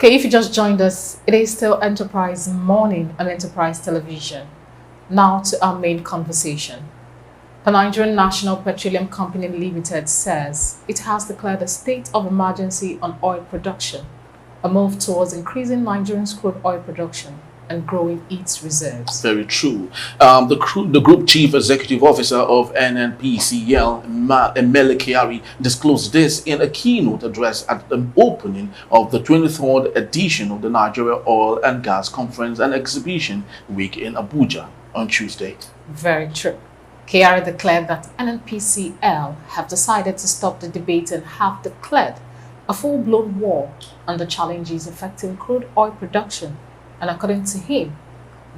Okay, if you just joined us, it is still Enterprise Morning on Enterprise Television. Now to our main conversation. The Nigerian National Petroleum Company Limited says it has declared a state of emergency on oil production, a move towards increasing Nigerian crude oil production and growing its reserves. Very true. The Group Chief Executive Officer of Nnpc, Nnpc, disclosed this in a keynote address at the opening of the 23rd edition of the Nigeria Oil and Gas Conference and Exhibition Week in Abuja on Tuesday. Very true. KR declared that NNPCL have decided to stop the debate and have declared a full-blown war on the challenges affecting crude oil production. And according to him,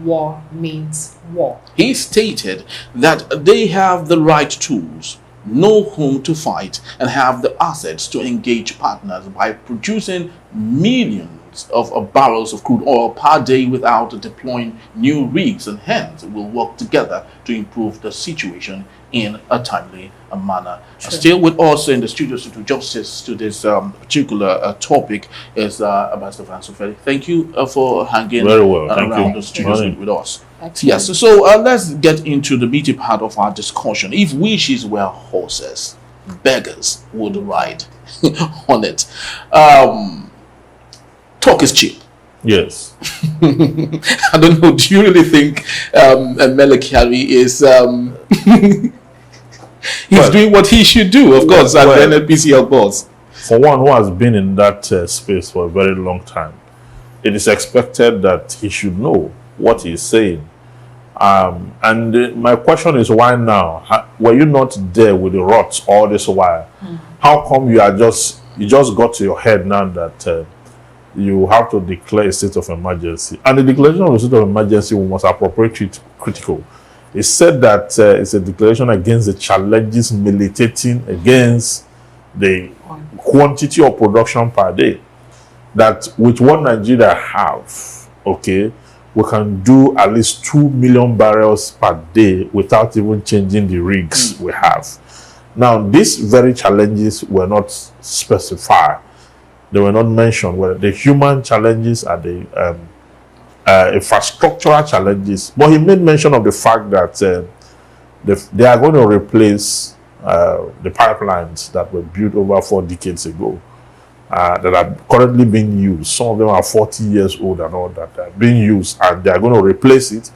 war means war. He stated that they have the right tools, know whom to fight, and have the assets to engage partners by producing millions of barrels of crude oil per day without deploying new rigs, and hence will work together to improve the situation in a timely manner. Still with us in the studio to do justice to this particular topic is Ambassador Francis Ferry. Thank you for hanging around the studios with us. Yes, so let's get into the meaty part of our discussion. If wishes were horses, beggars would ride on it. Talk is cheap. Yes. I don't know. Do you really think Melekari is he's doing what he should do? Of course, as the NNPCL boss. For one who has been in that space for a very long time, it is expected that he should know what he's saying. And my question is, why now? Were you not there with the rots all this while? How come you just got to your head now that you have to declare a state of emergency? And the declaration of a state of emergency was appropriately critical. It said that it's a declaration against the challenges militating against the quantity of production per day. That with what Nigeria have, okay, we can do at least 2 million barrels per day without even changing the rigs we have. Now, these very challenges were not specified. They were not mentioned. Whether the human challenges are the infrastructural challenges. But he made mention of the fact that they are going to replace the pipelines that were built over 4 decades ago that are currently being used. Some of them are 40 years old and all that are being used, and they are going to replace it.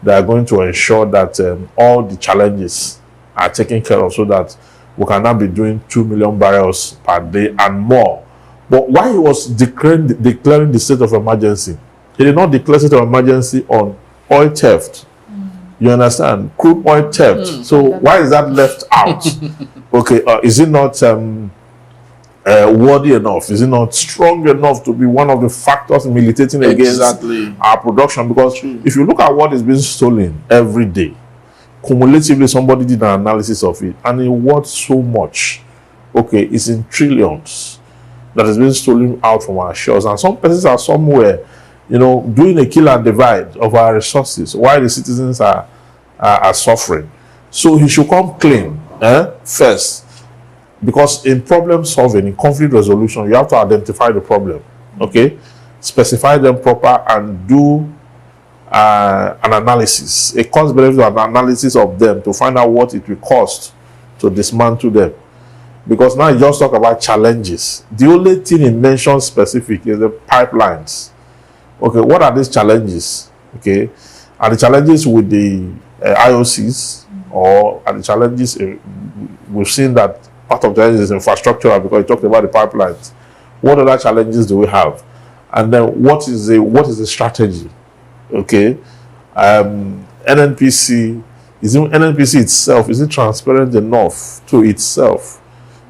They are going to ensure that all the challenges are taken care of so that we can now be doing 2 million barrels per day and more. But why he was declaring the state of emergency, he did not declare state of emergency on oil theft. You understand? Crude oil theft. So why is that left out? Okay, is it not worthy enough? Is it not strong enough to be one of the factors militating against our production? Because if you look at what is being stolen every day, cumulatively somebody did an analysis of it, and it worth so much. Okay, it's in trillions that has been stolen out from our shores, and some persons are somewhere, you know, doing a kill and divide of our resources while the citizens are suffering. So he should come clean first, because in problem solving, in conflict resolution, you have to identify the problem, okay, specify them proper, and do an analysis, a cost-benefit analysis of them to find out what it will cost to dismantle them. Because now you just talk about challenges. The only thing he mentioned specific is the pipelines. Okay, what are these challenges? Okay, are the challenges with the IOCs, or are the challenges we've seen that part of the challenges is infrastructural, because he talked about the pipelines. What other challenges do we have? And then what is the strategy? Okay, NNPC itself, is it transparent enough to itself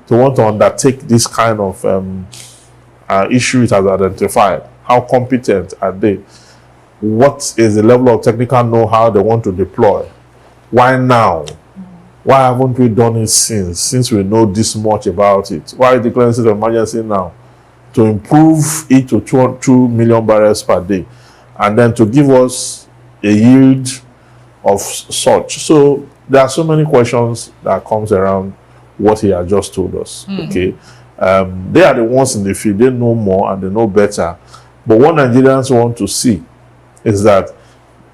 to want to undertake this kind of issue it has identified? How competent are they? What is the level of technical know-how they want to deploy? Why now? Why haven't we done it since we know this much about it? Why declaring state of emergency now? To improve it to 2 million barrels per day, and then to give us a yield of such. So there are so many questions that comes around what he has just told us. Okay, They are the ones in the field. They know more and they know better. But what Nigerians want to see is that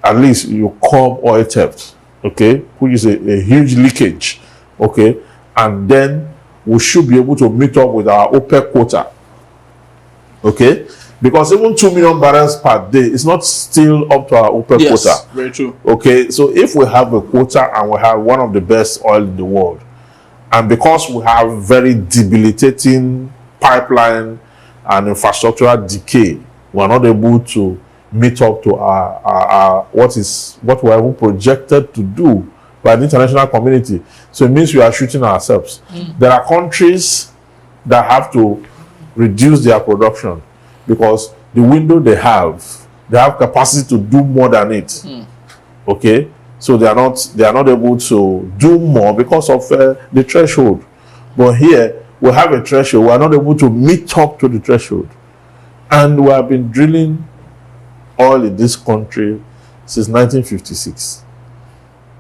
at least you curb oil theft, okay, which is a huge leakage, okay, and then we should be able to meet up with our OPEC quota, okay, because even 2 million barrels per day is not still up to our OPEC quota. Very true. Okay, so if we have a quota and we have one of the best oil in the world, and because we have very debilitating pipeline and infrastructural decay, we are not able to meet up to our what we are even projected to do by the international community. So it means we are shooting ourselves. There are countries that have to reduce their production because the window they have capacity to do more than it. Okay, so they are not able to do more because of the threshold. But here we have a threshold. We are not able to meet up to the threshold, and we have been drilling oil in this country since 1956,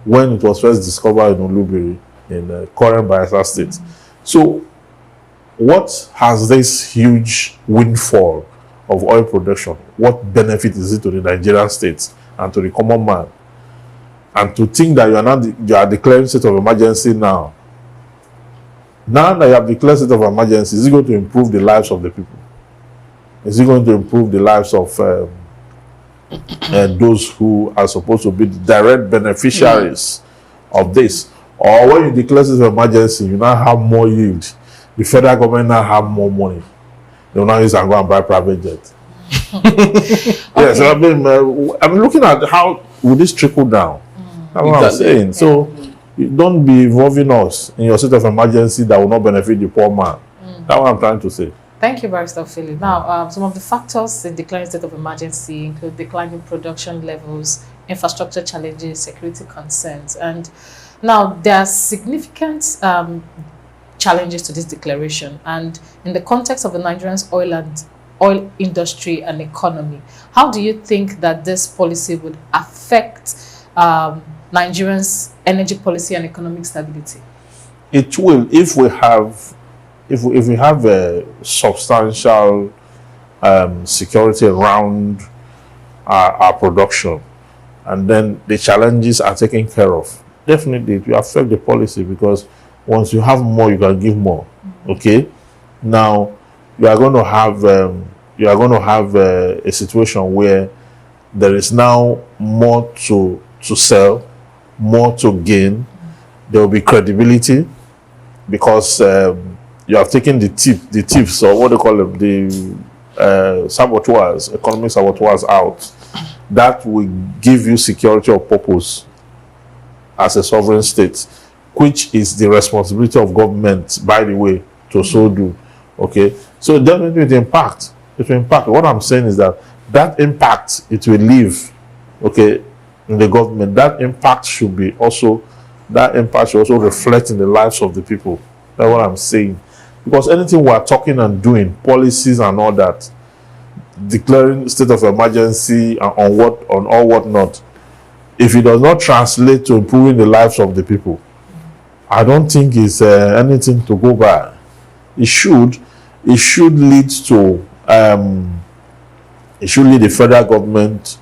when it was first discovered in Olubiri in current Bayelsa State. So what has this huge windfall of oil production, what benefit is it to the Nigerian state and to the common man? And to think that you are declaring state of emergency now that you have declared state of emergency, is it going to improve the lives of the people? Is it going to improve the lives of those who are supposed to be the direct beneficiaries of this? Or when you declare state of emergency, you now have more yield. The federal government now have more money. They will now use and go and buy private jet. Yes, I mean, I'm looking at how will this trickle down. That's what I'm saying. So you don't be involving us in your state of emergency that will not benefit the poor man. That's what I'm trying to say. Thank you, Barrister Philip. Now, some of the factors in declaring state of emergency include declining production levels, infrastructure challenges, security concerns, and now there are significant challenges to this declaration. And in the context of the Nigerian's oil industry and economy, how do you think that this policy would affect Nigerians' energy policy and economic stability? It will, if we have a substantial security around our production, and then the challenges are taken care of. Definitely, it will affect the policy, because once you have more, you can give more. Okay, now you are going to have a situation where there is now more to sell, more to gain. There will be credibility, because you have taken the tips, or what they call them, the saboteurs, economic saboteurs out. That will give you security of purpose as a sovereign state, which is the responsibility of government, by the way, to so do. Okay, so definitely it will impact. What I'm saying is that impact, it will leave, okay, in the government. That impact should also reflect in the lives of the people. That's what I'm saying. Because anything we are talking and doing, policies and all that, declaring state of emergency and on all whatnot, if it does not translate to improving the lives of the people, I don't think it's anything to go by. It should lead to the federal government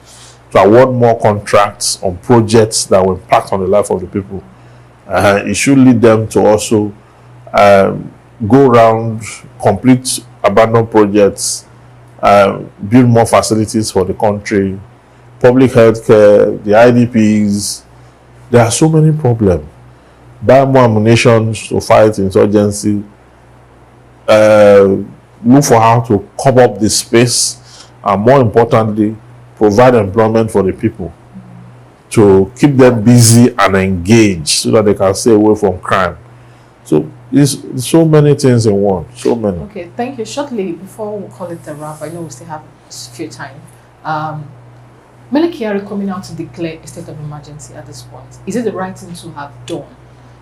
to award more contracts on projects that will impact on the life of the people. It should lead them to also go around, complete abandoned projects, build more facilities for the country, public health care, the IDPs. There are so many problems. Buy more ammunition to fight insurgency. Look for how to cover up the space, and more importantly, provide employment for the people, to keep them busy and engaged so that they can stay away from crime. So there's so many things in one. So many. Okay, thank you. Shortly, before we call it a wrap, I know we still have a few time. Mele Kyari coming out to declare a state of emergency at this point, is it the right thing to have done?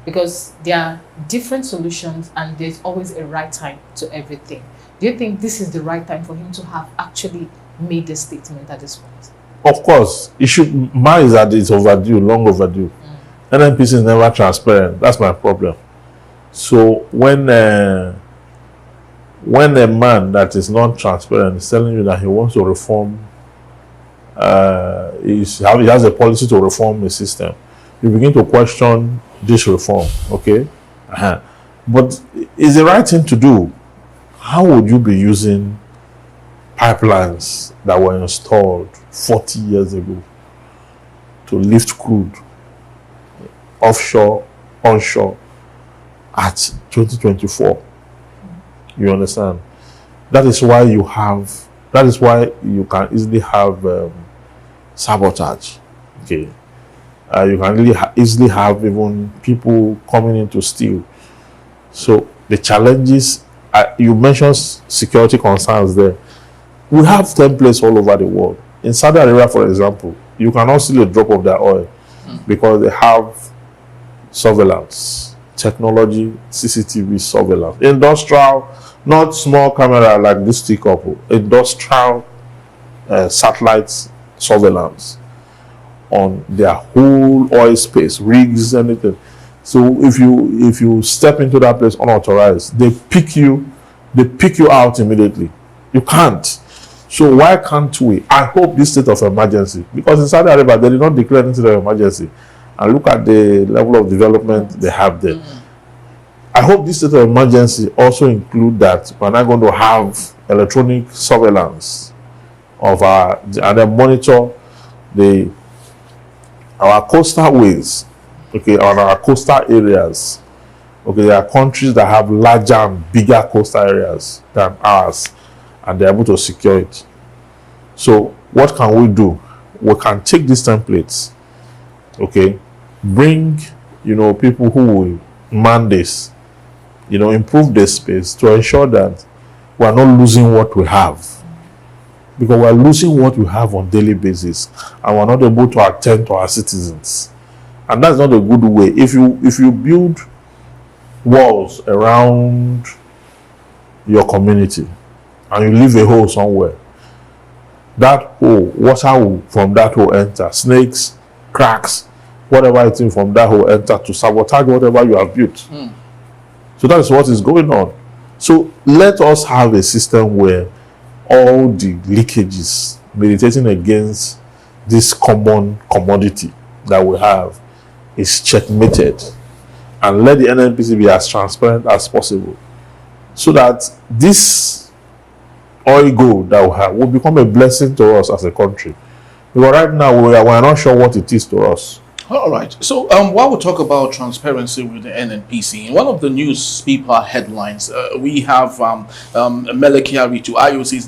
Because there are different solutions and there's always a right time to everything. Do you think this is the right time for him to have actually made a statement at this point? Of course, it should. Mine is that it's overdue, long overdue. Nnpc is never transparent. That's my problem. So when when a man that is non-transparent is telling you that he wants to reform, he has a policy to reform the system, you begin to question this reform, okay? But is the right thing to do? How would you be using pipelines that were installed 40 years ago to lift crude offshore, onshore at 2024? You understand? That is why you can easily have sabotage. Okay. You can really easily have even people coming in to steal. So the challenges, you mentioned security concerns there. We have templates all over the world. In Saudi Arabia, for example, you cannot steal a drop of their oil because they have surveillance, technology, CCTV surveillance, industrial, not small camera like this couple, industrial satellite surveillance on their whole oil space, rigs, anything. So if you step into that place unauthorized, they pick you out immediately. You can't. So why can't we? I hope this state of emergency, because in Saudi Arabia they did not declare any state of emergency, and look at the level of development they have there. I hope this state of emergency also include that we're not going to have electronic surveillance of and then monitor our coastal ways, okay, on our coastal areas. Okay, there are countries that have larger and bigger coastal areas than ours, and they're able to secure it. So what can we do? We can take these templates, okay, bring, people who will man this, improve the space to ensure that we are not losing what we have. Because we are losing what we have on a daily basis, and we're not able to attend to our citizens. And that's not a good way. If you build walls around your community and you leave a hole somewhere, that hole, water will from that hole enter, snakes, cracks, whatever it is from that hole enter to sabotage whatever you have built. So that is what is going on. So let us have a system where all the leakages militating against this common commodity that we have is checkmated, and let the Nnpc be as transparent as possible, so that this oil gold that we have will become a blessing to us as a country. Because right now we are not sure what it is to us. All right. So while we talk about transparency with the Nnpc, in one of the newspaper headlines, we have Mele Kyari to IOC's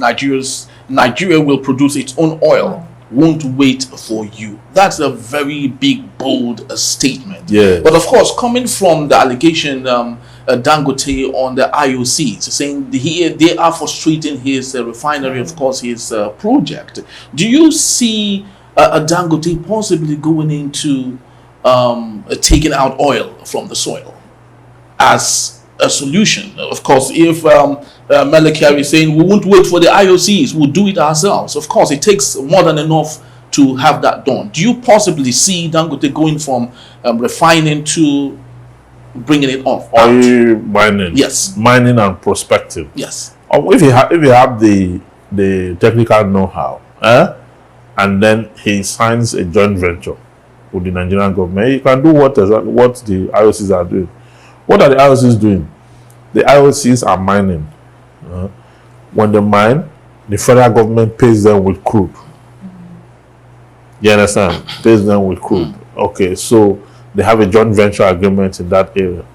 Nigeria will produce its own oil, won't wait for you. That's a very big, bold statement. Yeah. But of course, coming from the allegation Dangote on the IOC, saying they are frustrating his refinery, of course, his project. Do you see a Dangote possibly going into taking out oil from the soil as a solution? Of course, if Mele Kyari is saying we won't wait for the IOCs, we'll do it ourselves. Of course, it takes more than enough to have that done. Do you possibly see Dangote going from refining to bringing it off? Oil mining. Yes. Mining and prospecting. Yes. Or if you have the technical know-how, and then he signs a joint venture with the Nigerian government, he can do what the IOCs are doing. What are the IOCs doing? The IOCs are mining. When they mine, the federal government pays them with crude. You understand? Pays them with crude. Okay, so they have a joint venture agreement in that area.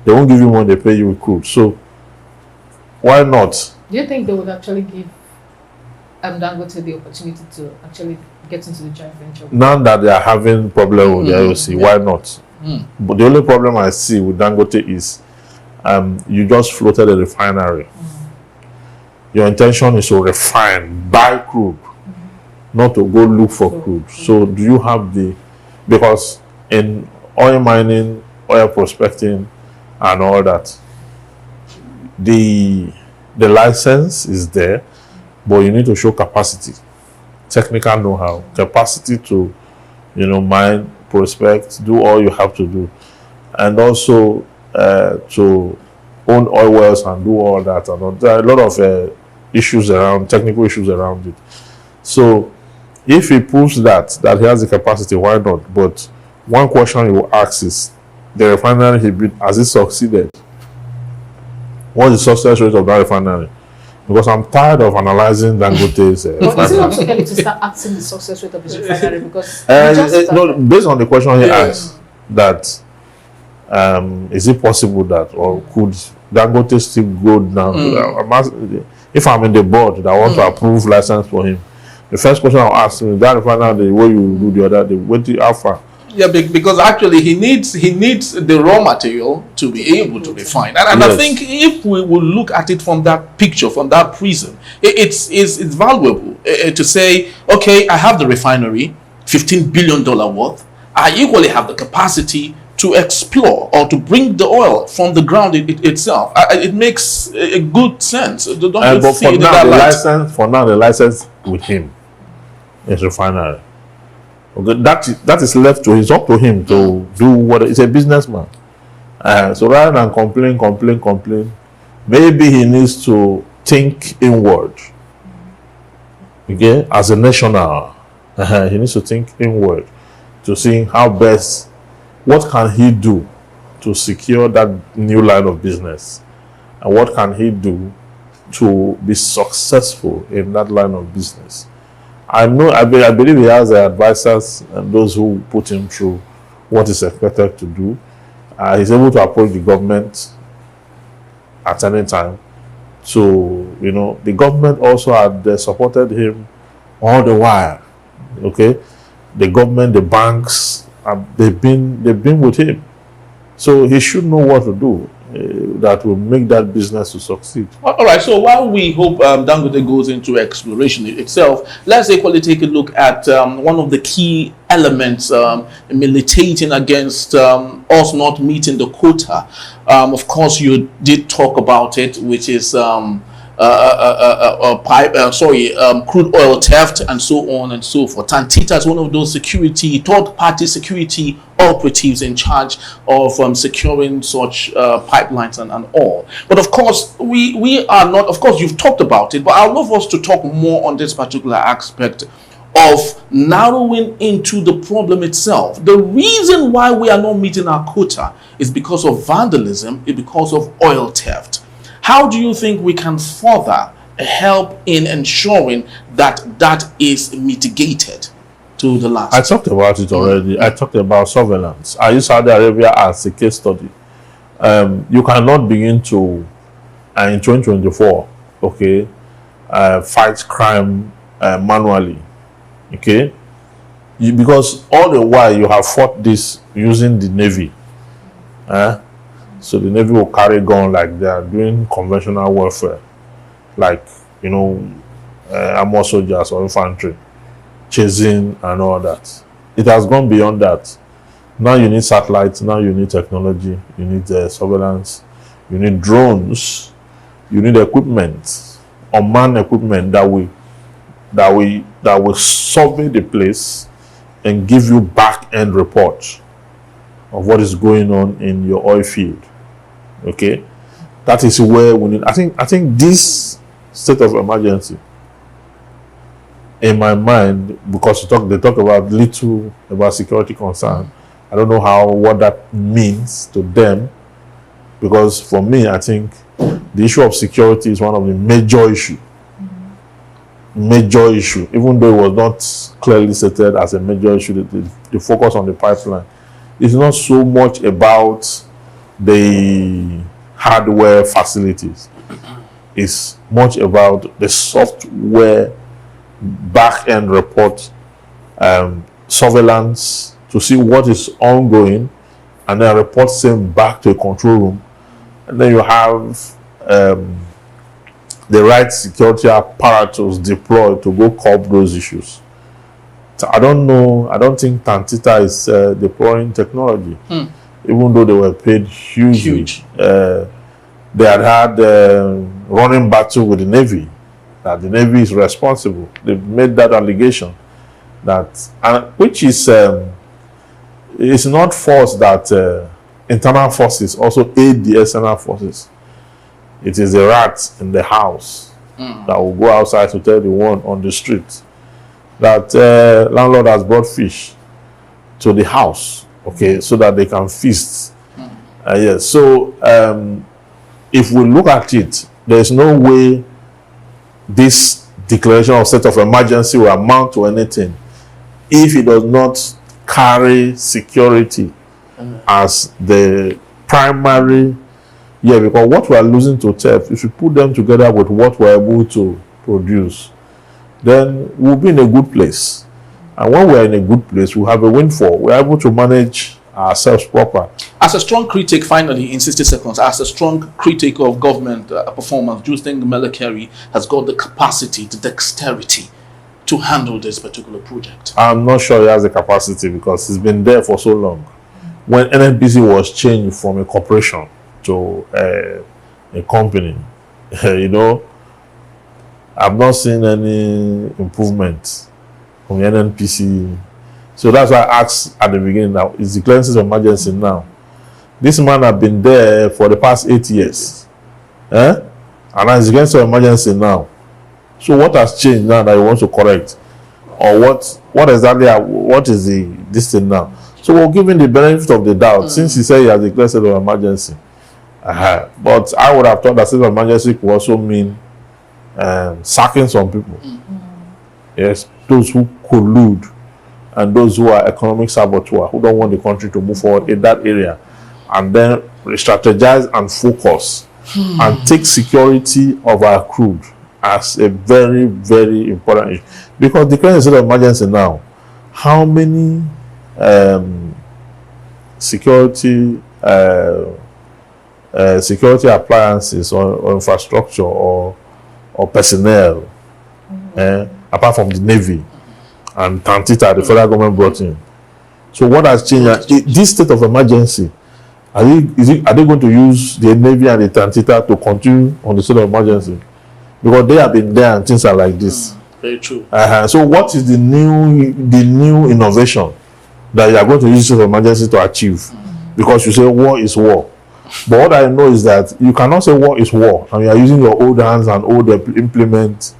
They won't give you money, they pay you with crude. So why not? Do you think they would actually give Dangote the opportunity to actually get into the joint venture? Now that they are having problem with the IOC, why not? But the only problem I see with Dangote is you just floated a refinery. Your intention is to refine, buy crude, not to go look for crude. So do you have because in oil mining, oil prospecting and all that, the license is there, but you need to show capacity, technical know-how, capacity to, mine, prospect, do all you have to do, and also to own oil wells and do all that. And there are a lot of issues around, technical issues around it. So if he proves that he has the capacity, why not? But one question he will ask is, the refinery he built, has it succeeded? What is the success rate of that refinery? Because I'm tired of analyzing Dangote's But is it not too early to start asking the success rate of his refinery? Because no, based on the question he asked, that is it possible that, or could Dangote still go down? If I'm in the board that wants to approve license for him, the first question I'll ask him is, that refinery, the way you do the other day, what do you offer? Yeah, because actually he needs the raw material to be able to refine, and yes. I think if we will look at it from that picture, from that prism, it's valuable to say, okay, I have the refinery, $15 billion worth. I equally have the capacity to explore or to bring the oil from the ground itself. It makes a good sense. Don't but for now, the license with him is refinery. Okay, that is left to, it's up to him to do what, he's a businessman. So rather than complain, maybe he needs to think inward. Okay, as a national, he needs to think inward to see how best, what can he do to secure that new line of business, and what can he do to be successful in that line of business. I believe he has advisors and those who put him through what is expected to do. He's able to approach the government at any time. So, the government also had supported him all the while. Okay, the government, the banks, they've been with him. So he should know what to do that will make that business to succeed. All right, so while we hope Dangote goes into exploration itself, let's equally take a look at one of the key elements militating against us not meeting the quota. Of course, you did talk about it, which is crude oil theft and so on and so forth. Tantita is one of those third-party security operatives in charge of securing such pipelines and all. But of course, we are not, of course, you've talked about it, but I'd love us to talk more on this particular aspect of narrowing into the problem itself. The reason why we are not meeting our quota is because of vandalism, is because of oil theft. How do you think we can further help in ensuring that is mitigated to the last? I talked about it already. I talked about surveillance. I use Saudi Arabia as a case study. You cannot begin to, in 2024, okay, fight crime manually, okay? Because all the while you have fought this using the Navy. So the Navy will carry gun like they are doing conventional warfare, like, armed soldiers or infantry, chasing and all that. It has gone beyond that. Now you need satellites, now you need technology, you need surveillance, you need drones, you need equipment, unmanned equipment that will survey the place and give you back-end reports of what is going on in your oil field. Okay, that is where we need. I think this state of emergency, in my mind, because they talk about little about security concern. I don't know what that means to them, because for me, I think the issue of security is one of the major issue. Major issue, even though it was not clearly stated as a major issue. The focus on the pipeline is not so much about the hardware facilities. It's much about the software back-end report, surveillance to see what is ongoing, and then report same back to a control room. And then you have the right security apparatus deployed to go curb those issues. So I don't think Tantita is deploying technology. Even though they were paid huge. They had running battle with the Navy, that the Navy is responsible. They've made that allegation, which is it's not false that internal forces also aid the external forces. It is the rat in the house that will go outside to tell the one on the street that landlord has brought fish to the house, okay, so that they can feast. Yes. So if we look at it, there is no way this declaration of state of emergency will amount to anything if it does not carry security as the primary. Yeah, because what we are losing to theft, if you put them together with what we're able to produce, then we'll be in a good place. And when we're in a good place, we'll have a windfall. We're able to manage ourselves proper. As a strong critic, finally, in 60 seconds, as a strong critic of government performance, do you think Melekeri has got the capacity, the dexterity to handle this particular project? I'm not sure he has the capacity because he's been there for so long. When Nnpc was changed from a corporation to a company, you know, I've not seen any improvement from the Nnpc. So that's why I asked at the beginning, now is the clearances of emergency now? This man has been there for the past 8 years. And now it's clearances of emergency now. So what has changed now that he wants to correct? Or what exactly, what is this thing now? So we're giving the benefit of the doubt since he said he has declared state of emergency. But I would have thought that state of emergency could also mean sacking some people. Yes, those who collude and those who are economic saboteur, who don't want the country to move forward in that area, and then strategize and focus and take security of our crude as a very, very important issue. Because declaring a state of emergency now, how many security appliances or infrastructure or personnel, apart from the Navy and Tantita, the federal government brought in? So what has changed? This state of emergency, are they going to use the Navy and the Tantita to continue on the state of emergency? Because they have been there and things are like this. Very true. So what is the new innovation that you are going to use state of emergency to achieve? Because you say war is war. But what I know is that you cannot say war is war and you are using your old hands and old implements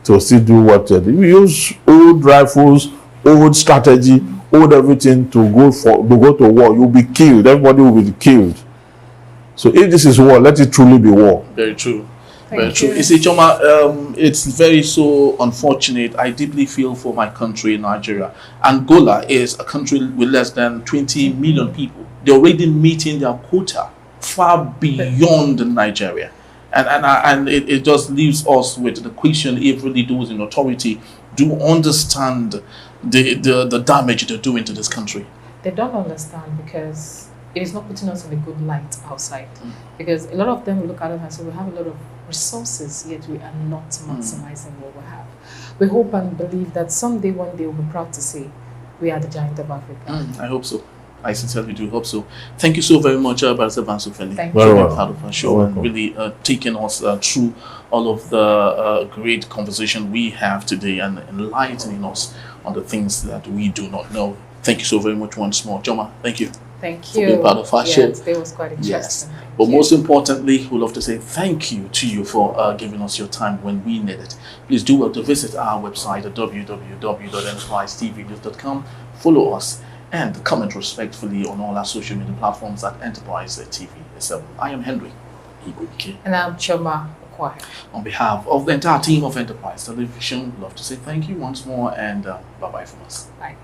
to still do what you do. You use old rifles, old strategy, old everything to go to war. You'll be killed. Everybody will be killed. So if this is war, let it truly be war. Very true. Thank Very true. you. You see, Choma, it's very so unfortunate. I deeply feel for my country, Nigeria. Angola is a country with less than 20 million people. They're already meeting their quota far beyond Nigeria. And it just leaves us with the question if really those in authority do understand the damage they're doing to this country. They don't understand because it is not putting us in a good light outside. Because a lot of them look at us and say, we have a lot of resources, yet we are not maximizing what we have. We hope and believe that someday, one day, we'll be proud to say we are the giant of Africa. I hope so. I sincerely do hope so. Thank you so very much, Barrister Bansufeli, Thank for you. being part of our show and really taking us through all of the great conversation we have today and enlightening us on the things that we do not know. Thank you so very much once more. Joma, thank you. Thank For you. being part of our show. It was quite interesting. Yes. But most importantly, we'd love to say thank you to you for giving us your time when we need it. Please do well to visit our website at www.enterprisetvnews.com. Follow us and comment respectfully on all our social media platforms at Enterprise TV. I am Henry Igweke. And I'm Choma Okwai. On behalf of the entire team of Enterprise Television, we'd love to say thank you once more and bye-bye from us. Bye.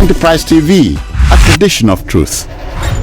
Enterprise TV, a tradition of truth.